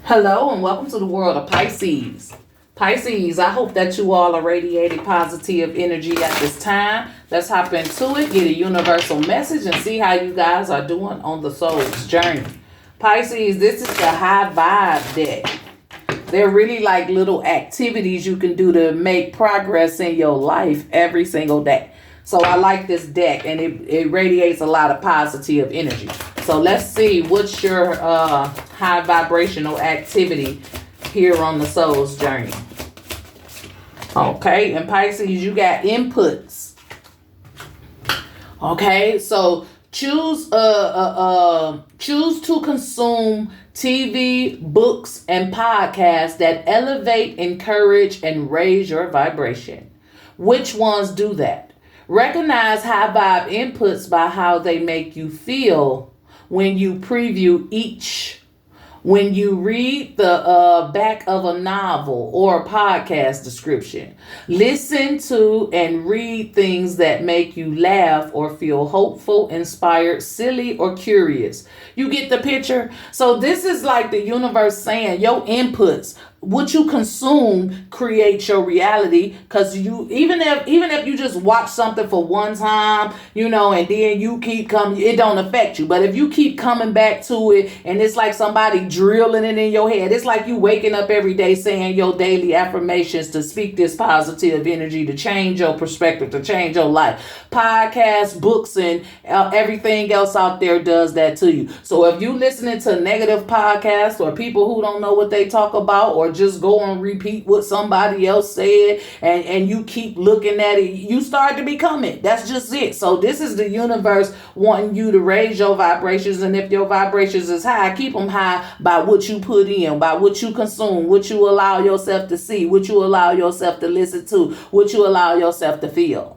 Hello and welcome to the world of Pisces. Pisces, I hope that you all are radiating positive energy at this time. Let's hop into it, get a universal message, and see how you guys are doing on the soul's journey. Pisces, this is the high vibe deck. They're really like little activities you can do to make progress in your life every single day. So I like this deck, and it radiates a lot of positive energy. So let's see what's your high vibrational activity here on the soul's journey. Okay, and Pisces, you got inputs. Okay, so choose to consume TV, books, and podcasts that elevate, encourage, and raise your vibration. Which ones do that? Recognize high vibe inputs by how they make you feel when you preview each. When you read the back of a novel or a podcast description, listen to and read things that make you laugh or feel hopeful, inspired, silly, or curious. You get the picture? So this is like the universe saying your inputs, what you consume creates your reality. Because you even if you just watch something for one time, and then you keep coming, it don't affect you. But if you keep coming back to it, and it's like somebody drilling it in your head, it's like you waking up every day saying your daily affirmations to speak this positive energy, to change your perspective, to change your life. Podcasts, books, and everything else out there does that to you. So if you listening to negative podcasts or people who don't know what they talk about, or just go and repeat what somebody else said, and you keep looking at it, you start to become it. That's just it. So this is the universe wanting you to raise your vibrations, and if your vibrations is high, keep them high by what you put in, by what you consume, what you allow yourself to see, what you allow yourself to listen to, what you allow yourself to feel.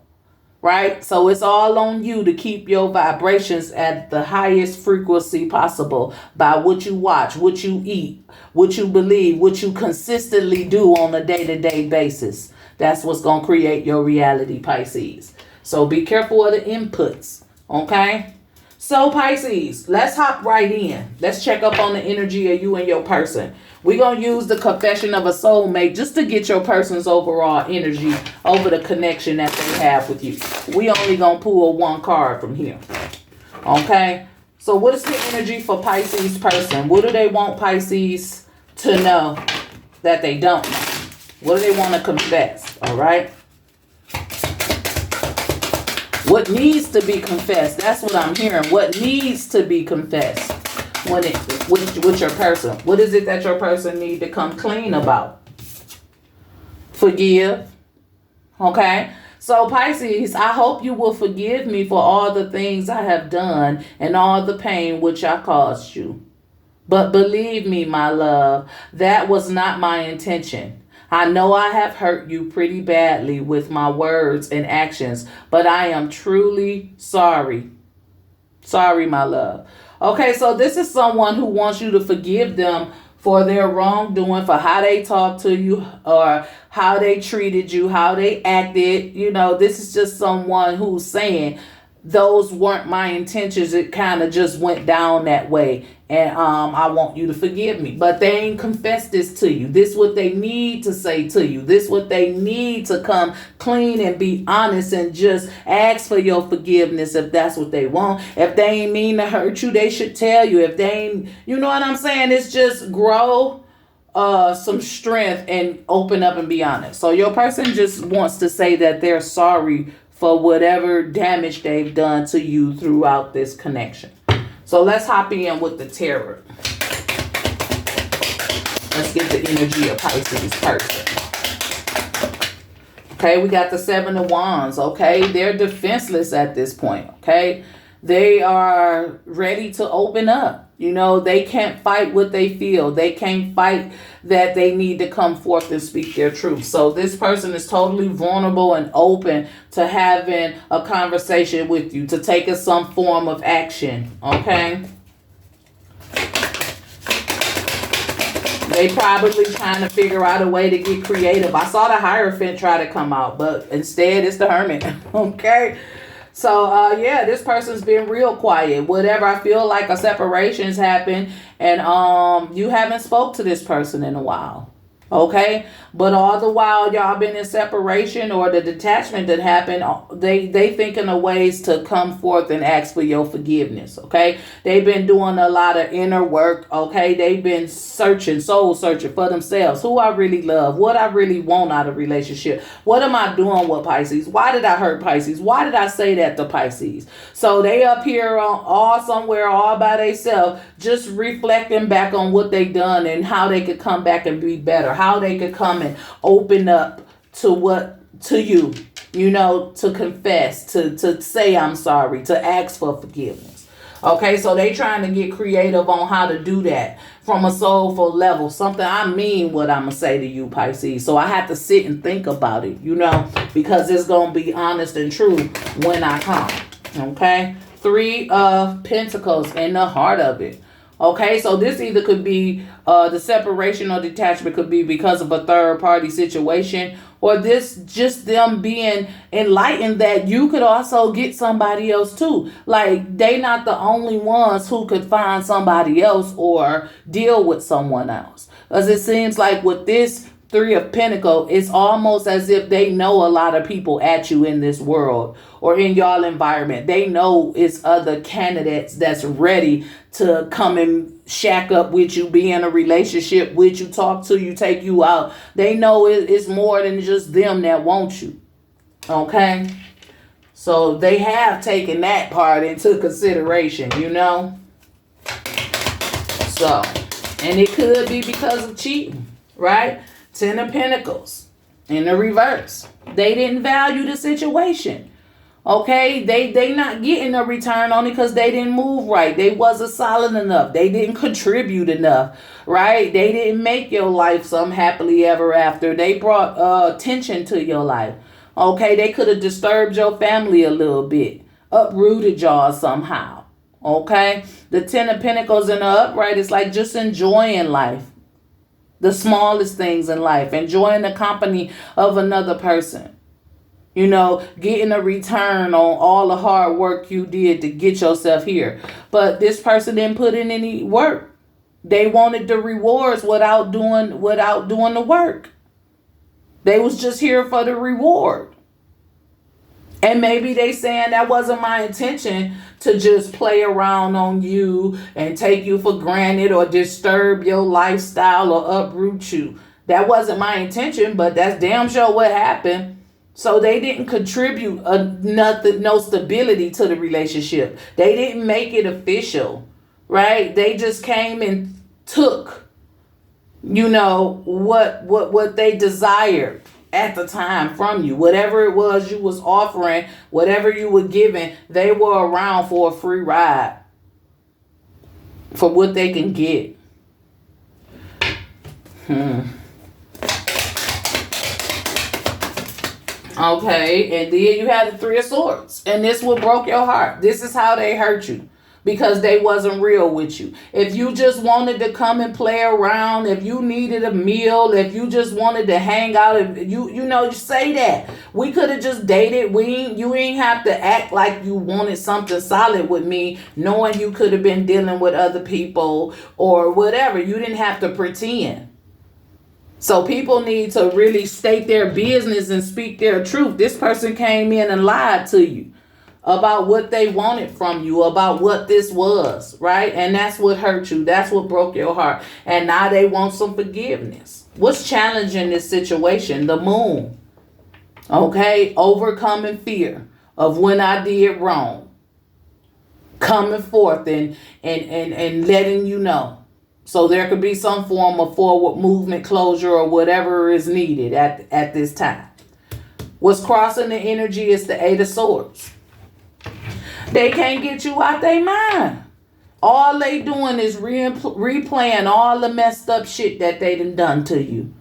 Right? So it's all on you to keep your vibrations at the highest frequency possible by what you watch, what you eat, what you believe, what you consistently do on a day-to-day basis. That's what's going to create your reality, Pisces. So be careful of the inputs, okay? So Pisces, let's hop right in. Let's check up on the energy of you and your person. We're going to use the confession of a soulmate just to get your person's overall energy over the connection that they have with you. We only going to pull one card from here. Okay? So what is the energy for Pisces person? What do they want Pisces to know that they don't know? What do they want to confess? All right? What needs to be confessed? That's what I'm hearing. What needs to be confessed with your person? What is it that your person need to come clean about? Forgive. Okay? So Pisces, I hope you will forgive me for all the things I have done and all the pain which I caused you. But believe me, my love, that was not my intention. I know I have hurt you pretty badly with my words and actions, but I am truly sorry. Sorry, my love. Okay, so this is someone who wants you to forgive them for their wrongdoing, for how they talked to you or how they treated you, how they acted. This is just someone who's saying, those weren't my intentions. It kind of just went down that way. And I want you to forgive me. But they ain't confessed this to you. This is what they need to say to you. This is what they need to come clean and be honest and just ask for your forgiveness if that's what they want. If they ain't mean to hurt you, they should tell you. If they ain't, you know what I'm saying? It's just grow some strength and open up and be honest. So your person just wants to say that they're sorry for whatever damage they've done to you throughout this connection. So let's hop in with the tarot. Let's get the energy of Pisces person. Okay, we got the Seven of Wands. Okay, they're defenseless at this point. Okay, they are ready to open up. They can't fight what they feel. They can't fight that they need to come forth and speak their truth. So this person is totally vulnerable and open to having a conversation with you, to taking some form of action. Okay? They probably trying to figure out a way to get creative. I saw the Hierophant try to come out, but instead it's the Hermit. Okay? So yeah, this person's been real quiet. Whatever, I feel like a separation's happened, and you haven't spoke to this person in a while. Okay, but all the while y'all been in separation or the detachment that happened, they thinking of ways to come forth and ask for your forgiveness. Okay, they've been doing a lot of inner work. Okay, they've been searching, soul searching for themselves. Who I really love, what I really want out of relationship. What am I doing with Pisces? Why did I hurt Pisces? Why did I say that to Pisces? So they up here all somewhere all by themselves, just reflecting back on what they done and how they could come back and be better, how they could come and open up to you, to confess, to say I'm sorry, to ask for forgiveness. Okay, so they trying to get creative on how to do that from a soulful level. Something I mean what I'm gonna say to you, Pisces. So I have to sit and think about it, because it's gonna be honest and true when I come. Okay, 3 of Pentacles in the heart of it. Okay, so this either could be the separation or detachment could be because of a third party situation, or this just them being enlightened that you could also get somebody else too. Like they not the only ones who could find somebody else or deal with someone else. Because it seems like with this 3 of Pentacles, it's almost as if they know a lot of people at you in this world or in y'all environment. They know it's other candidates that's ready to come and shack up with you, be in a relationship with you, talk to you, take you out. They know it's more than just them that want you. Okay? So they have taken that part into consideration, So, and it could be because of cheating, right? 10 of Pentacles in the reverse. They didn't value the situation. Okay, they not getting a return on it because they didn't move right. They wasn't solid enough. They didn't contribute enough, right? They didn't make your life some happily ever after. They brought tension to your life. Okay, they could have disturbed your family a little bit, uprooted y'all somehow. Okay, the 10 of Pentacles in the upright is like just enjoying life. The smallest things in life, enjoying the company of another person. Getting a return on all the hard work you did to get yourself here. But this person didn't put in any work. They wanted the rewards without doing the work. They was just here for the reward. And maybe they saying that wasn't my intention to just play around on you and take you for granted or disturb your lifestyle or uproot you. That wasn't my intention, but that's damn sure what happened. So they didn't contribute nothing, no stability to the relationship. They didn't make it official, right? They just came and took, what they desired at the time from you. Whatever it was you was offering, whatever you were giving, they were around for a free ride for what they can get. Okay, and then you had the 3 of Swords. And this what broke your heart. This is how they hurt you. Because they wasn't real with you. If you just wanted to come and play around, if you needed a meal, if you just wanted to hang out, if you say that. We could have just dated. You ain't have to act like you wanted something solid with me, knowing you could have been dealing with other people or whatever. You didn't have to pretend. So people need to really state their business and speak their truth. This person came in and lied to you about what they wanted from you, about what this was, right? And that's what hurt you. That's what broke your heart. And now they want some forgiveness. What's challenging this situation? The moon. Okay? Overcoming fear of when I did wrong. Coming forth and letting you know. So there could be some form of forward movement, closure, or whatever is needed at this time. What's crossing the energy is the 8 of Swords. They can't get you out their mind. All they doing is replaying all the messed up shit that they done to you.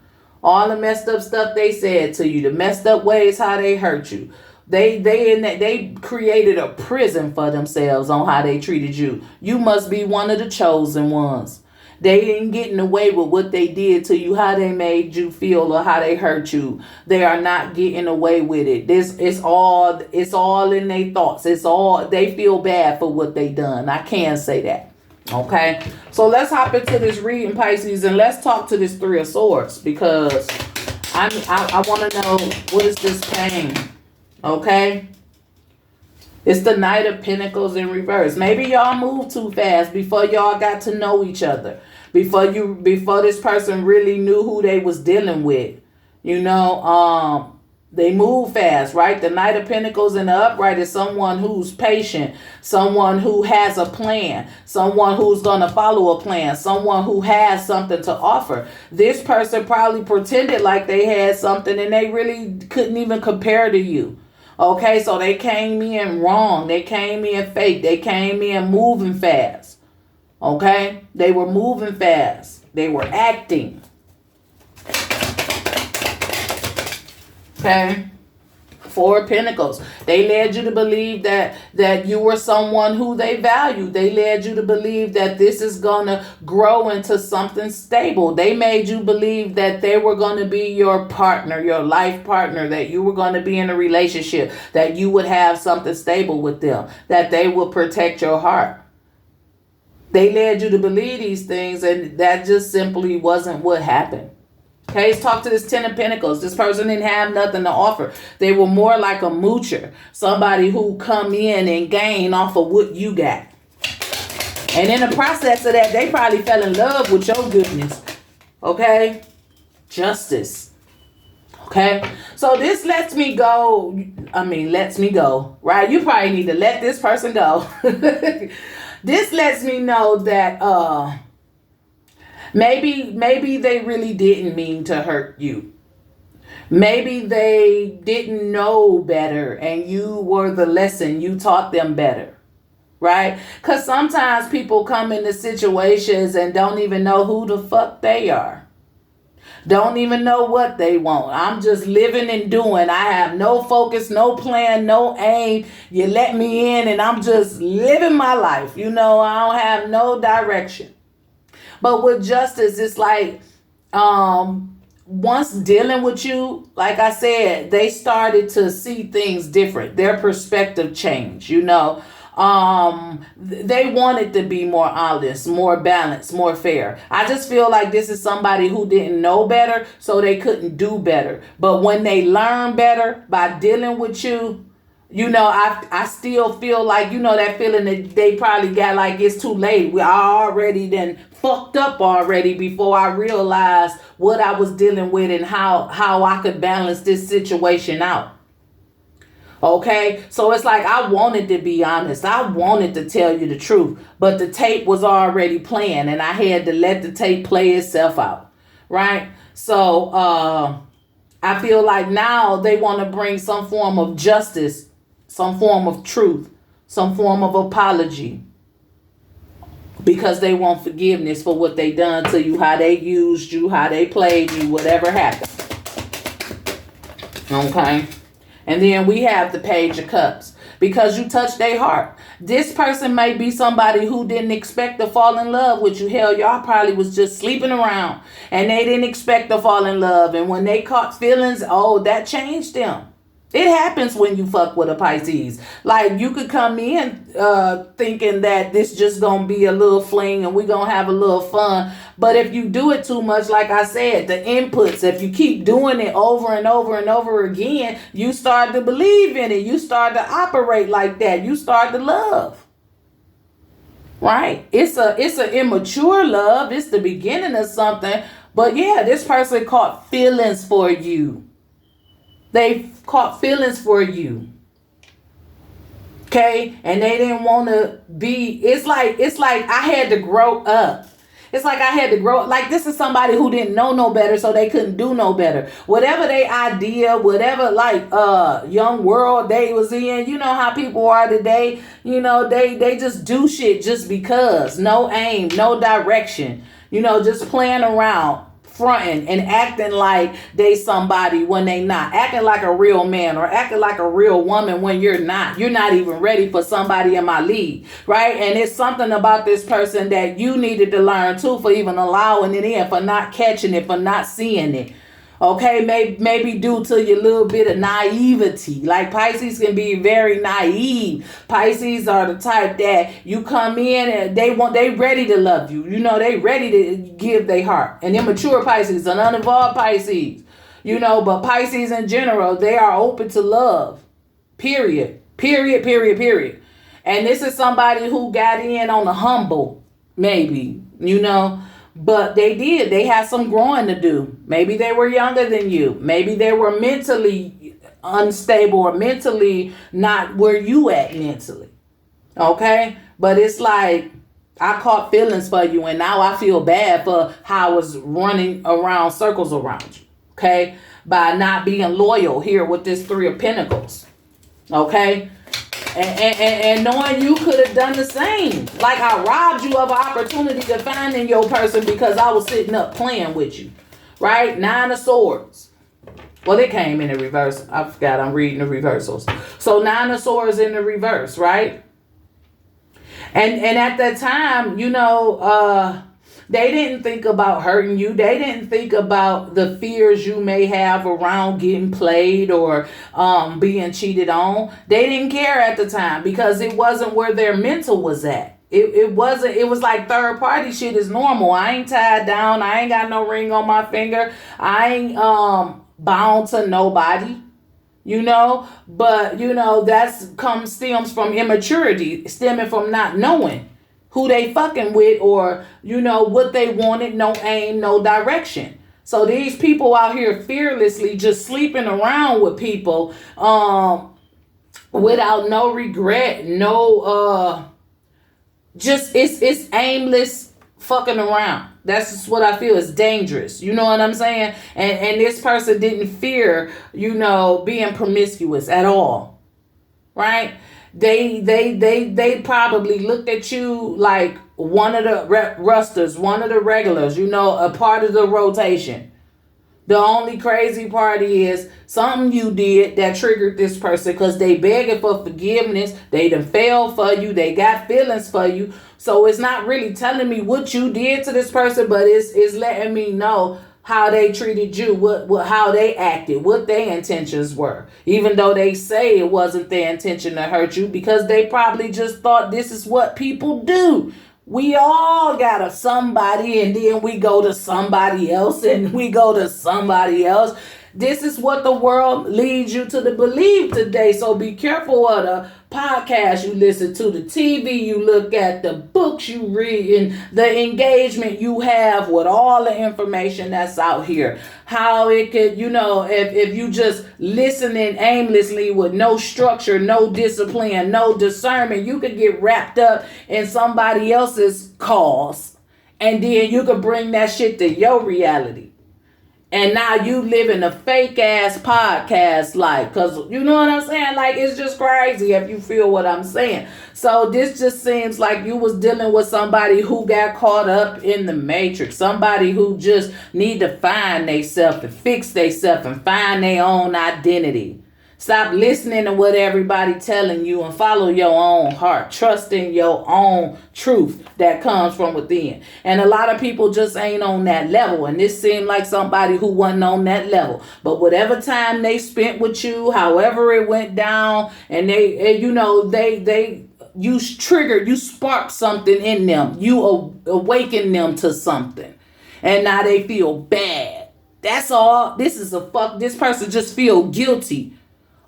All the messed up stuff they said to you. The messed up ways how they hurt you. They created a prison for themselves on how they treated you. You must be one of the chosen ones. They ain't getting away with what they did to you, how they made you feel or how they hurt you. They are not getting away with it. It's all in their thoughts. They feel bad for what they done. I can say that. Okay. So let's hop into this reading, Pisces, and let's talk to this Three of Swords, because I want to know, what is this pain? Okay. It's the Knight of Pentacles in reverse. Maybe y'all moved too fast before y'all got to know each other. Before this person really knew who they was dealing with. They move fast, right? The Knight of Pentacles in the upright is someone who's patient, someone who has a plan, someone who's going to follow a plan, someone who has something to offer. This person probably pretended like they had something and they really couldn't even compare to you. Okay, so they came in wrong. They came in fake. They came in moving fast. Okay, they were moving fast. They were acting. Okay. Four of Pentacles. They led you to believe that you were someone who they valued. They led you to believe that this is going to grow into something stable. They made you believe that they were going to be your partner, your life partner, that you were going to be in a relationship, that you would have something stable with them, that they would protect your heart. They led you to believe these things, and that just simply wasn't what happened. Okay, let's talk to this Ten of Pentacles. This person didn't have nothing to offer. They were more like a moocher. Somebody who come in and gain off of what you got. And in the process of that, they probably fell in love with your goodness. Okay? Justice. Okay? So this lets me go. Right? You probably need to let this person go. This lets me know that Maybe they really didn't mean to hurt you. Maybe they didn't know better and you were the lesson. You taught them better. Right? Because sometimes people come into situations and don't even know who the fuck they are. Don't even know what they want. I'm just living and doing. I have no focus, no plan, no aim. You let me in and I'm just living my life. I don't have no direction. But with Justice, it's like once dealing with you, like I said, they started to see things different. Their perspective changed, They wanted to be more honest, more balanced, more fair. I just feel like this is somebody who didn't know better, so they couldn't do better. But when they learn better by dealing with you, I still feel like, that feeling that they probably got like it's too late. I already then fucked up already before I realized what I was dealing with and how I could balance this situation out. Okay, so it's like I wanted to be honest. I wanted to tell you the truth, but the tape was already playing and I had to let the tape play itself out. Right? So I feel like now they want to bring some form of justice, some form of truth, some form of apology, because they want forgiveness for what they done to you, how they used you, how they played you, whatever happened. Okay. And then we have the Page of Cups, because you touched their heart. This person may be somebody who didn't expect to fall in love with you. Hell, y'all probably was just sleeping around and they didn't expect to fall in love. And when they caught feelings, that changed them. It happens when you fuck with a Pisces. Like, you could come in thinking that this just gonna be a little fling and we gonna have a little fun. But if you do it too much, like I said, the inputs, if you keep doing it over and over and over again, you start to believe in it. You start to operate like that. You start to love. Right? It's an immature love. It's the beginning of something. But yeah, this person caught feelings for you. They caught feelings for you. Okay? And they didn't want to be, it's like I had to grow up. It's like I had to grow up. Like, this is somebody who didn't know no better, so they couldn't do no better. Whatever they idea, whatever young world they was in, you know how people are today, they just do shit just because. No aim, no direction. Just playing around. fronting and acting like they somebody when they not, acting like a real man or acting like a real woman when you're not even ready for somebody in my league, right? And it's something about this person that you needed to learn too, for even allowing it in, for not catching it, for not seeing it. Okay, maybe due to your little bit of naivety. Like Pisces can be very naive. Pisces are the type that you come in and they ready to love you. You know, they ready to give their heart. And immature Pisces, an uninvolved Pisces, you know, but Pisces in general, they are open to love. Period. Period, period, period. And this is somebody who got in on the humble, maybe, you know. But they had some growing to do. Maybe they were younger than you. Maybe they were mentally unstable or mentally not where you at mentally. Okay? But it's like, I caught feelings for you and now I feel bad for how I was running around circles around you. Okay? By not being loyal here with this Three of Pentacles. Okay? And knowing you could have done the same. Like I robbed you of an opportunity to find in your person because I was sitting up playing with you. Right? 9 of Swords. Well, it came in the reverse. I forgot I'm reading the reversals. So 9 of Swords in the reverse, right? And at that time, you know, they didn't think about hurting you. They didn't think about the fears you may have around getting played or being cheated on. They didn't care at the time because it wasn't where their mental was at. It wasn't, it was like third party shit is normal. I ain't tied down. I ain't got no ring on my finger. I ain't bound to nobody. You know, but you know, stems from immaturity, stemming from not knowing who they fucking with or, you know, what they wanted, no aim, no direction. So these people out here fearlessly just sleeping around with people without no regret, no, just it's aimless fucking around. That's just what I feel is dangerous. You know what I'm saying? And this person didn't fear, you know, being promiscuous at all. Right? They probably looked at you like one of the rusters, one of the regulars, you know, a part of the rotation. The only crazy part is something you did that triggered this person because they begging for forgiveness. They done fell for you. They got feelings for you. So it's not really telling me what you did to this person, but it's letting me know how they treated you, what how they acted, what their intentions were. Even though they say it wasn't their intention to hurt you because they probably just thought this is what people do. We all got a somebody and then we go to somebody else and we go to somebody else. This is what the world leads you to believe today. So be careful of the podcast you listen to, the TV you look at, the books you read, and the engagement you have with all the information that's out here. How it could, you know, if you just listening aimlessly with no structure, no discipline, no discernment, you could get wrapped up in somebody else's cause. And then you could bring that shit to your reality. And now you living a fake ass podcast life. Because you know what I'm saying? Like, it's just crazy if you feel what I'm saying. So this just seems like you was dealing with somebody who got caught up in the matrix. Somebody who just need to find theyself and fix theyself and find their own identity. Stop listening to what everybody telling you and follow your own heart. Trusting your own truth that comes from within. And a lot of people just ain't on that level. And this seemed like somebody who wasn't on that level. But whatever time they spent with you, however it went down, and you triggered, you sparked something in them. You awakened them to something. And now they feel bad. That's all. This person just feel guilty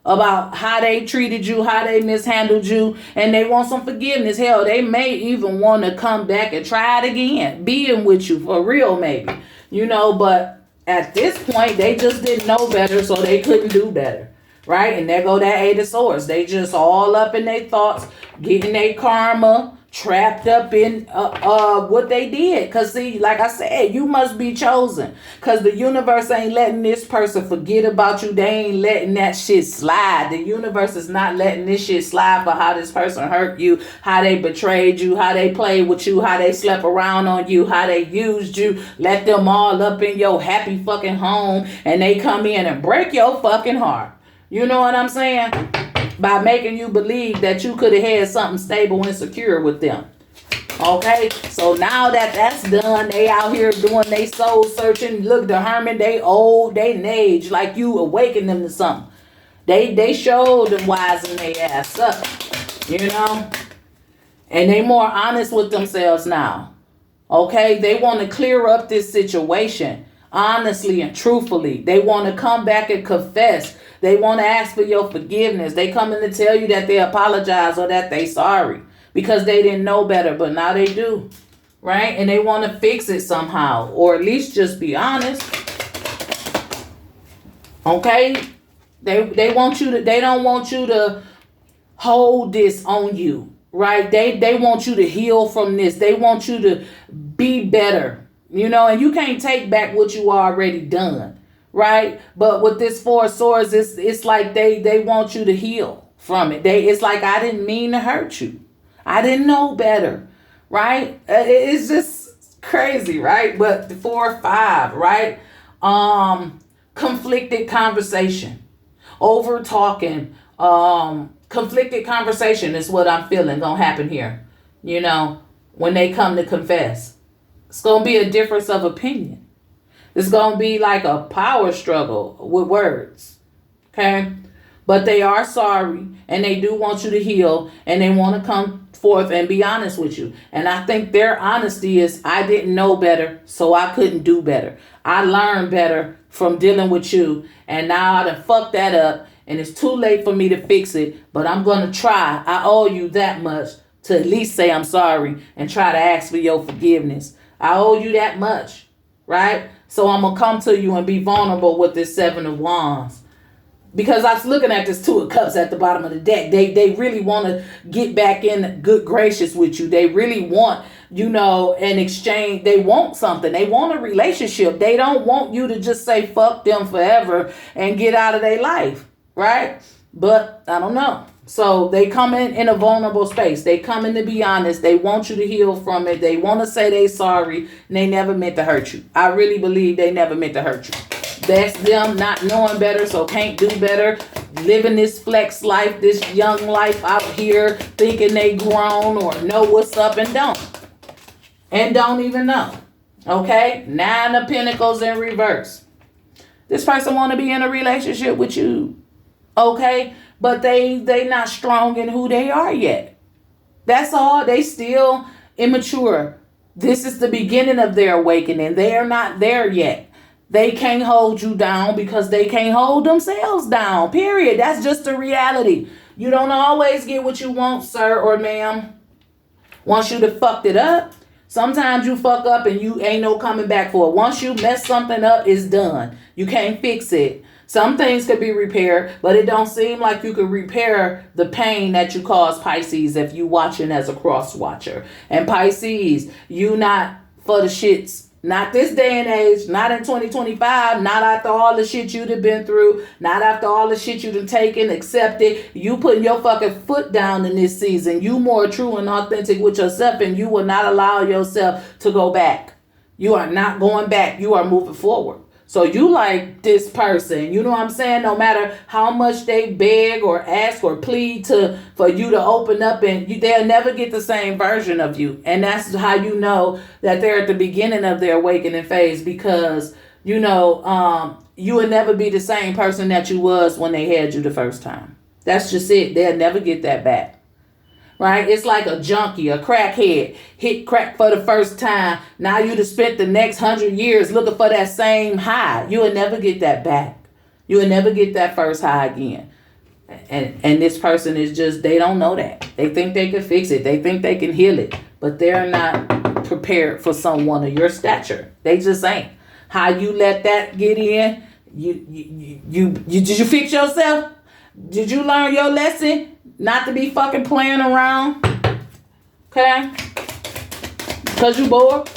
about how they treated you, how they mishandled you, and they want some forgiveness. Hell, they may even want to come back and try it again, being with you for real maybe, you know, but at this point, they just didn't know better, so they couldn't do better, right? And there go that 8 of Swords. They just all up in their thoughts, getting their karma, trapped up in what they did. Cause see, like I said, you must be chosen. Cause the universe ain't letting this person forget about you. They ain't letting that shit slide. The universe is not letting this shit slide for how this person hurt you, how they betrayed you, how they played with you, how they slept around on you, how they used you, let them all up in your happy fucking home, and they come in and break your fucking heart. You know what I'm saying? By making you believe that you could have had something stable and secure with them. Okay? So now that that's done, they out here doing they soul searching. Look, the hermit, they old, they in age, like you awaken them to something. They showed them wising their ass up. You know? And they more honest with themselves now. Okay? They want to clear up this situation honestly and truthfully. They want to come back and confess. They want to ask for your forgiveness. They come in to tell you that they apologize or that they sorry because they didn't know better, but now they do, right? And they want to fix it somehow, or at least just be honest. Okay? They want you to. They don't want you to hold this on you, right? They want you to heal from this. They want you to be better, you know. And you can't take back what you already done. Right? But with this Four of Swords, it's like they want you to heal from it. It's like, I didn't mean to hurt you. I didn't know better. Right? It's just crazy, right? But the 4 or 5, right? Conflicted conversation. Over talking. Conflicted conversation is what I'm feeling gonna happen here. You know, when they come to confess. It's gonna be a difference of opinion. It's going to be like a power struggle with words. Okay? But they are sorry and they do want you to heal and they want to come forth and be honest with you. And I think their honesty is, I didn't know better, so I couldn't do better. I learned better from dealing with you, and now I done fucked that up and it's too late for me to fix it, but I'm going to try. I owe you that much to at least say I'm sorry and try to ask for your forgiveness. I owe you that much, right? So I'm going to come to you and be vulnerable with this 7 of Wands. Because I was looking at this 2 of Cups at the bottom of the deck. They really want to get back in good gracious with you. They really want, you know, an exchange. They want something. They want a relationship. They don't want you to just say fuck them forever and get out of their life. Right? But I don't know. So they come in a vulnerable space. They come in to be honest. They want you to heal from it. They want to say they sorry. And they never meant to hurt you. I really believe they never meant to hurt you. That's them not knowing better, so can't do better. Living this flex life, this young life out here, thinking they grown or know what's up and don't. And don't even know. Okay? 9 of Pentacles in reverse. This person want to be in a relationship with you. Okay? But they not strong in who they are yet. That's all. They still immature. This is the beginning of their awakening. They are not there yet. They can't hold you down because they can't hold themselves down. Period. That's just the reality. You don't always get what you want, sir or ma'am. Once you done fucked it up, sometimes you fuck up and you ain't no coming back for it. Once you mess something up, it's done. You can't fix it. Some things could be repaired, but it don't seem like you could repair the pain that you caused Pisces if you watching as a cross watcher. And Pisces, you not for the shits. Not this day and age, not in 2025, not after all the shit you'd have been through, not after all the shit you'd have taken, accepted. You putting your fucking foot down in this season. You more true and authentic with yourself, and you will not allow yourself to go back. You are not going back. You are moving forward. So you like this person, you know what I'm saying? No matter how much they beg or ask or plead for you to open up, and they'll never get the same version of you. And that's how you know that they're at the beginning of their awakening phase, because, you know, you will never be the same person that you was when they had you the first time. That's just it. They'll never get that back. Right? It's like a junkie, a crackhead, hit crack for the first time. Now you just spent the next 100 years looking for that same high. You will never get that back. You will never get that first high again. And this person is just, they don't know that. They think they can fix it. They think they can heal it. But they're not prepared for someone of your stature. They just ain't. How you let that get in? Did you fix yourself? Did you learn your lesson? Not to be fucking playing around. Okay? Because you bored.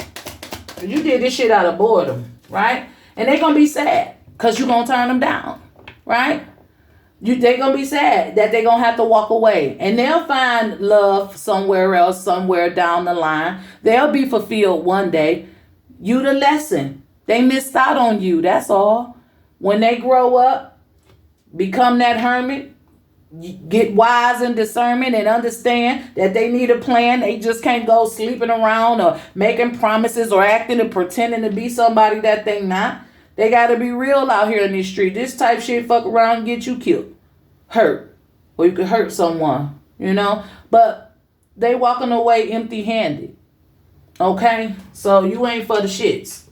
You did this shit out of boredom, right? And they're going to be sad because you're going to turn them down, right? They're going to be sad that they're going to have to walk away. And they'll find love somewhere else, somewhere down the line. They'll be fulfilled one day. You the lesson. They missed out on you, that's all. When they grow up, become that hermit, get wise and discernment and understand that they need a plan. They just can't go sleeping around or making promises or acting and pretending to be somebody that they not. They got to be real out here in these streets. This type shit fuck around and get you killed, hurt, or you could hurt someone, you know. But they walking away empty-handed. Okay, so you ain't for the shits.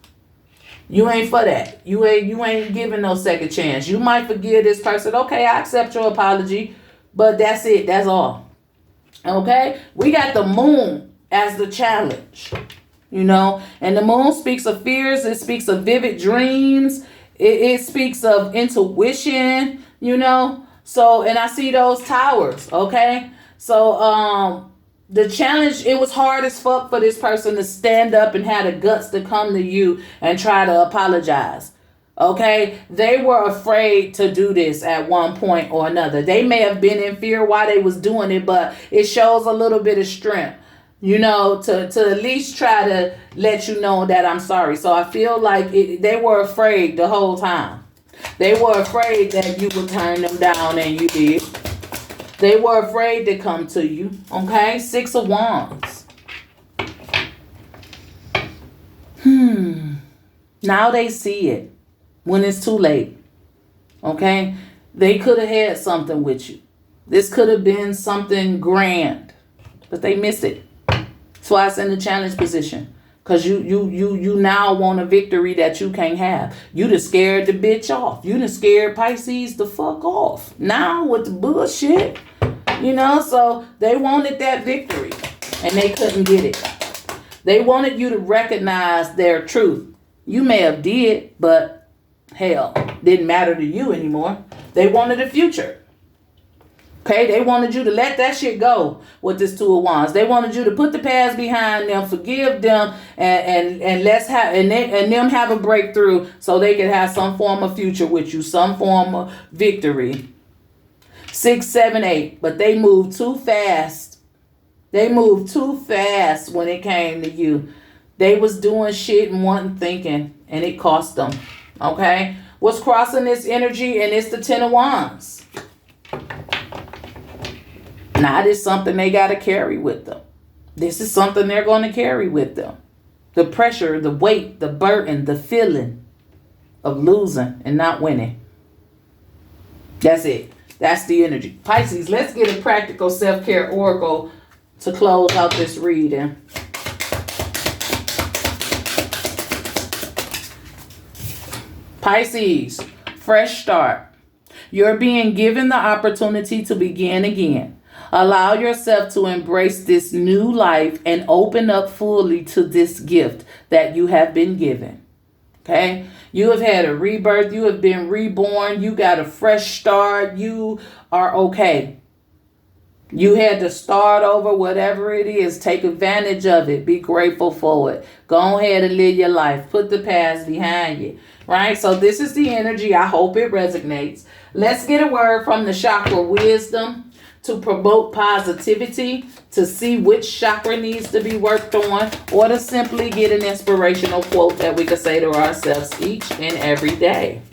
You ain't for that. You ain't giving no second chance. You might forgive this person. Okay, I accept your apology, but that's it. That's all. Okay? We got the moon as the challenge, you know, and the moon speaks of fears. It speaks of vivid dreams. It speaks of intuition, you know. So, and I see those towers. Okay? So, the challenge, it was hard as fuck for this person to stand up and have the guts to come to you and try to apologize. Okay? They were afraid to do this at one point or another. They may have been in fear while they was doing it, but it shows a little bit of strength, you know, to at least try to let you know that I'm sorry. So I feel like they were afraid the whole time. They were afraid that you would turn them down, and you did. They were afraid to come to you. Okay? 6 of Wands. Now they see it when it's too late. Okay? They could have had something with you. This could have been something grand. But they missed it. That's why it's in the challenge position. Because you now want a victory that you can't have. You done scared the bitch off. You done scared Pisces the fuck off. Now with the bullshit, you know, so they wanted that victory and they couldn't get it. They wanted you to recognize their truth. You may have did, but hell, didn't matter to you anymore. They wanted a future. Okay, they wanted you to let that shit go with this 2 of Wands. They wanted you to put the past behind them, forgive them, and let's have and them have a breakthrough so they can have some form of future with you, some form of victory. 6, 7, 8, but they moved too fast. They moved too fast when it came to you. They was doing shit and wasn't thinking, and it cost them. Okay, what's crossing this energy? And it's the 10 of Wands. Now, this is something they got to carry with them. This is something they're going to carry with them. The pressure, the weight, the burden, the feeling of losing and not winning. That's it. That's the energy. Pisces, let's get a practical self-care oracle to close out this reading. Pisces, fresh start. You're being given the opportunity to begin again. Allow yourself to embrace this new life and open up fully to this gift that you have been given. Okay? You have had a rebirth. You have been reborn. You got a fresh start. You are okay. You had to start over, whatever it is. Take advantage of it. Be grateful for it. Go ahead and live your life. Put the past behind you. Right? So this is the energy. I hope it resonates. Let's get a word from the chakra wisdom to promote positivity, to see which chakra needs to be worked on, or to simply get an inspirational quote that we could say to ourselves each and every day.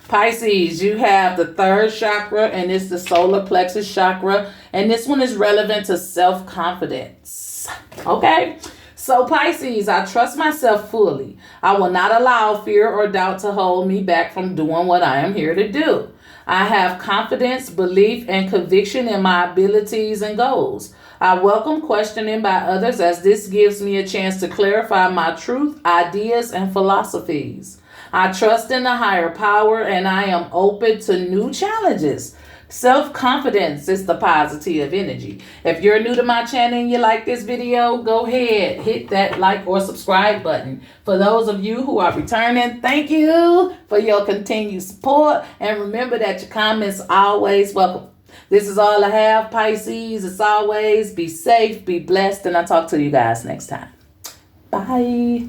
Pisces, you have the 3rd chakra, and it's the solar plexus chakra, and this one is relevant to self-confidence. Okay? So Pisces, I trust myself fully. I will not allow fear or doubt to hold me back from doing what I am here to do. I have confidence, belief, and conviction in my abilities and goals. I welcome questioning by others as this gives me a chance to clarify my truth, ideas, and philosophies. I trust in a higher power and I am open to new challenges. Self-confidence is the positive energy. If you're new to my channel and you like this video, go ahead, hit that like or subscribe button. For those of you who are returning, thank you for your continued support. And remember that your comments are always welcome. This is all I have, Pisces. As always, be safe, be blessed, and I'll talk to you guys next time. Bye.